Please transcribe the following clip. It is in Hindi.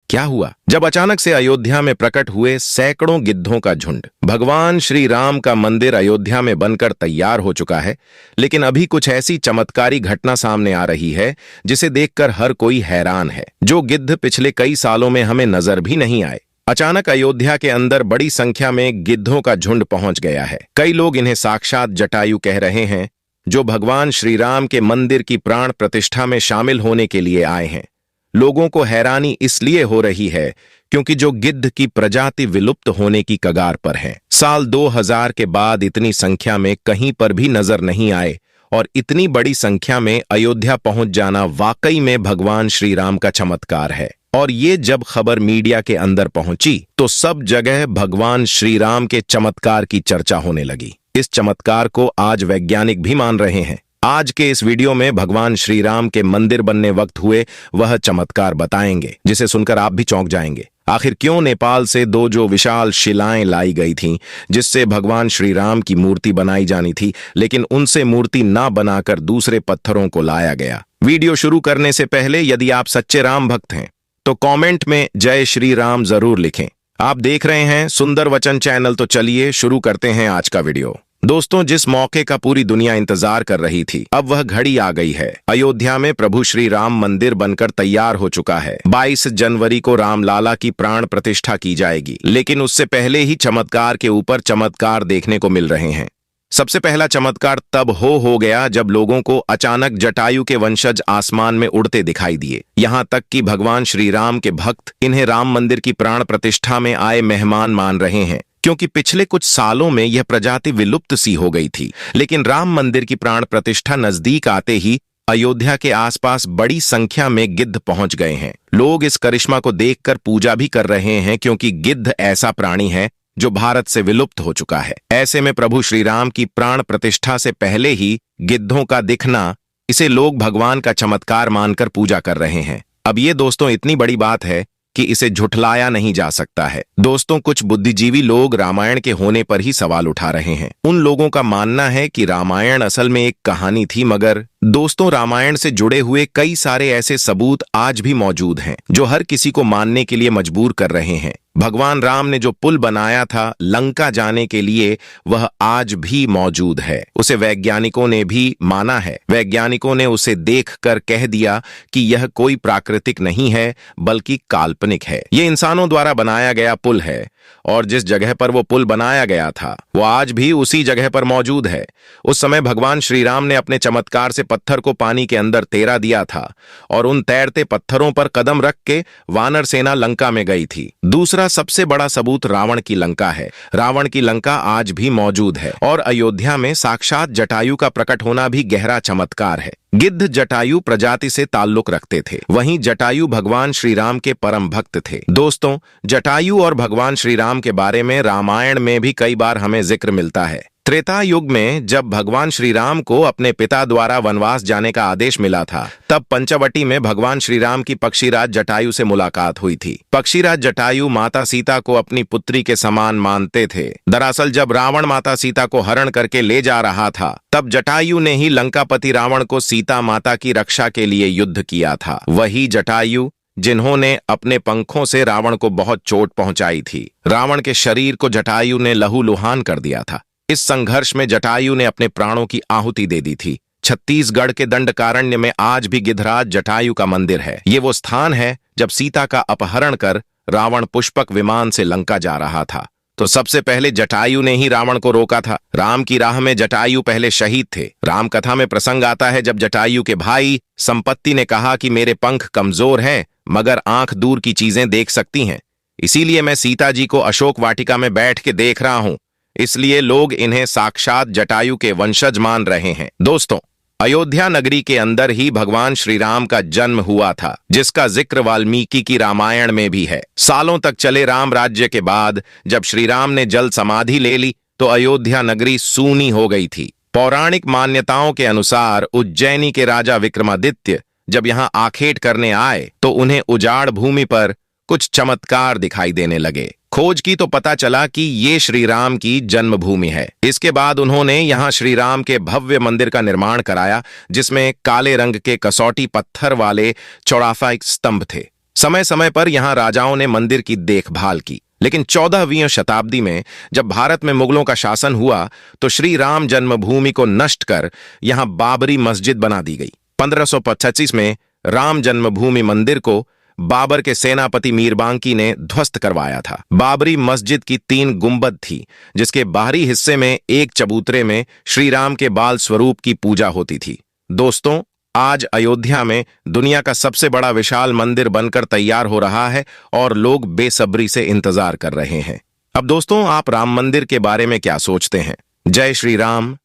क्या हुआ? जब अचानक से अयोध्या में प्रकट हुए सैकड़ों गिद्धों का झुंड। भगवान श्री राम का मंदिर अयोध्या में बनकर तैयार हो चुका है, लेकिन अभी कुछ ऐसी चमत्कारी घटना सामने आ रही है जिसे देखकर हर कोई हैरान है। जो गिद्ध पिछले कई सालों में हमें नजर भी नहीं आए, अचानक अयोध्या के अंदर बड़ी संख्या में गिद्धों का झुंड पहुंच गया है। कई लोग इन्हें साक्षात जटायु कह रहे हैं, जो भगवान श्री राम के मंदिर की प्राण प्रतिष्ठा में शामिल होने के लिए आए हैं। लोगों को हैरानी इसलिए हो रही है क्योंकि जो गिद्ध की प्रजाति विलुप्त होने की कगार पर है। साल 2000 के बाद इतनी संख्या में कहीं पर भी नजर नहीं आए और इतनी बड़ी संख्या में अयोध्या पहुंच जाना वाकई में भगवान श्री राम का चमत्कार है। और ये जब खबर मीडिया के अंदर पहुंची तो सब जगह भगवान श्री राम के चमत्कार की चर्चा होने लगी। इस चमत्कार को आज वैज्ञानिक भी मान रहे हैं। आज के इस वीडियो में भगवान श्री राम के मंदिर बनने वक्त हुए वह चमत्कार बताएंगे, जिसे सुनकर आप भी चौंक जाएंगे। आखिर क्यों नेपाल से दो जो विशाल शिलाएं लाई गई थीं, जिससे भगवान श्री राम की मूर्ति बनाई जानी थी, लेकिन उनसे मूर्ति ना बनाकर दूसरे पत्थरों को लाया गया। वीडियो शुरू करने से पहले यदि आप सच्चे राम भक्त हैं तो कमेंट में जय श्री राम जरूर लिखें। आप देख रहे हैं सुंदर वचन चैनल, तो चलिए शुरू करते हैं आज का वीडियो। दोस्तों, जिस मौके का पूरी दुनिया इंतजार कर रही थी, अब वह घड़ी आ गई है। अयोध्या में प्रभु श्री राम मंदिर बनकर तैयार हो चुका है। 22 जनवरी को रामलाला की प्राण प्रतिष्ठा की जाएगी, लेकिन उससे पहले ही चमत्कार के ऊपर चमत्कार देखने को मिल रहे हैं। सबसे पहला चमत्कार तब हो गया जब लोगों को अचानक जटायु के वंशज आसमान में उड़ते दिखाई दिए। यहाँ तक कि भगवान श्री राम के भक्त इन्हें राम मंदिर की प्राण प्रतिष्ठा में आए मेहमान मान रहे हैं, क्योंकि पिछले कुछ सालों में यह प्रजाति विलुप्त सी हो गई थी। लेकिन राम मंदिर की प्राण प्रतिष्ठा नजदीक आते ही अयोध्या के आसपास बड़ी संख्या में गिद्ध पहुंच गए हैं। लोग इस करिश्मा को देखकर पूजा भी कर रहे हैं, क्योंकि गिद्ध ऐसा प्राणी है जो भारत से विलुप्त हो चुका है। ऐसे में प्रभु श्री राम की प्राण प्रतिष्ठा से पहले ही गिद्धों का दिखना, इसे लोग भगवान का चमत्कार मानकर पूजा कर रहे हैं। अब ये दोस्तों इतनी बड़ी बात है कि इसे झुठलाया नहीं जा सकता है। दोस्तों, कुछ बुद्धिजीवी लोग रामायण के होने पर ही सवाल उठा रहे हैं। उन लोगों का मानना है कि रामायण असल में एक कहानी थी, मगर दोस्तों रामायण से जुड़े हुए कई सारे ऐसे सबूत आज भी मौजूद हैं जो हर किसी को मानने के लिए मजबूर कर रहे हैं। भगवान राम ने जो पुल बनाया था लंका जाने के लिए, वह आज भी मौजूद है। उसे वैज्ञानिकों ने भी माना है। वैज्ञानिकों ने उसे देखकर कह दिया कि यह कोई प्राकृतिक नहीं है बल्कि काल्पनिक है। ये इंसानों द्वारा बनाया गया पुल है और जिस जगह पर वो पुल बनाया गया था वो आज भी उसी जगह पर मौजूद है। उस समय भगवान श्री राम ने अपने चमत्कार से पत्थर को पानी के अंदर तैरा दिया था और उन तैरते पत्थरों पर कदम रख के वानर सेना लंका में गई थी। दूसरा सबसे बड़ा सबूत रावण की लंका है। रावण की लंका आज भी मौजूद है और अयोध्या में साक्षात जटायु का प्रकट होना भी गहरा चमत्कार है। गिद्ध जटायु प्रजाति से ताल्लुक रखते थे, वहीं जटायु भगवान श्री राम के परम भक्त थे। दोस्तों, जटायु और भगवान श्री राम के बारे में रामायण में भी कई बार हमें जिक्र मिलता है। त्रेता युग में जब भगवान श्री राम को अपने पिता द्वारा वनवास जाने का आदेश मिला था, तब पंचवटी में भगवान श्री राम की पक्षीराज जटायु से मुलाकात हुई थी। पक्षीराज जटायु माता सीता को अपनी पुत्री के समान मानते थे। दरअसल जब रावण माता सीता को हरण करके ले जा रहा था, तब जटायु ने ही लंकापति रावण को सीता माता की रक्षा के लिए युद्ध किया था। वही जटायु जिन्होंने अपने पंखों से रावण को बहुत चोट पहुंचाई थी। रावण के शरीर को जटायु ने लहूलुहान कर दिया था। इस संघर्ष में जटायु ने अपने प्राणों की आहुति दे दी थी। छत्तीसगढ़ के दंडकारण्य में आज भी गिद्धराज जटायु का मंदिर है। ये वो स्थान है जब सीता का अपहरण कर रावण पुष्पक विमान से लंका जा रहा था, तो सबसे पहले जटायु ने ही रावण को रोका था। राम की राह में जटायु पहले शहीद थे। राम कथा में प्रसंग आता है जब जटायु के भाई संपत्ति ने कहा कि मेरे पंख कमजोर हैं मगर आंख दूर की चीजें देख सकती हैं, इसीलिए मैं सीता जी को अशोक वाटिका में बैठ के देख रहा हूं। इसलिए लोग इन्हें साक्षात जटायु के वंशज मान रहे हैं। दोस्तों, अयोध्या नगरी के अंदर ही भगवान श्री राम का जन्म हुआ था, जिसका जिक्र वाल्मीकि की रामायण में भी है। सालों तक चले राम राज्य के बाद जब श्री राम ने जल समाधि ले ली तो अयोध्या नगरी सूनी हो गई थी। पौराणिक मान्यताओं के अनुसार उज्जैनी के राजा विक्रमादित्य जब यहाँ आखेट करने आए तो उन्हें उजाड़ भूमि पर कुछ चमत्कार दिखाई देने लगे। खोज की तो पता चला कि ये श्री राम की जन्मभूमि है। इसके बाद उन्होंने यहाँ श्री राम के भव्य मंदिर का निर्माण कराया, जिसमें काले रंग के कसौटी पत्थर वाले चौड़ाफा स्तंभ थे। समय समय पर यहाँ राजाओं ने मंदिर की देखभाल की, लेकिन 14वीं शताब्दी में जब भारत में मुगलों का शासन हुआ तो श्री राम जन्मभूमि को नष्ट कर यहाँ बाबरी मस्जिद बना दी गई। 1525 में राम जन्मभूमि मंदिर को बाबर के सेनापति मीरबांकी ने ध्वस्त करवाया था। बाबरी मस्जिद की 3 गुंबद थी, जिसके बाहरी हिस्से में एक चबूतरे में श्री राम के बाल स्वरूप की पूजा होती थी। दोस्तों, आज अयोध्या में दुनिया का सबसे बड़ा विशाल मंदिर बनकर तैयार हो रहा है और लोग बेसब्री से इंतजार कर रहे हैं। अब दोस्तों, आप राम मंदिर के बारे में क्या सोचते हैं? जय श्री राम।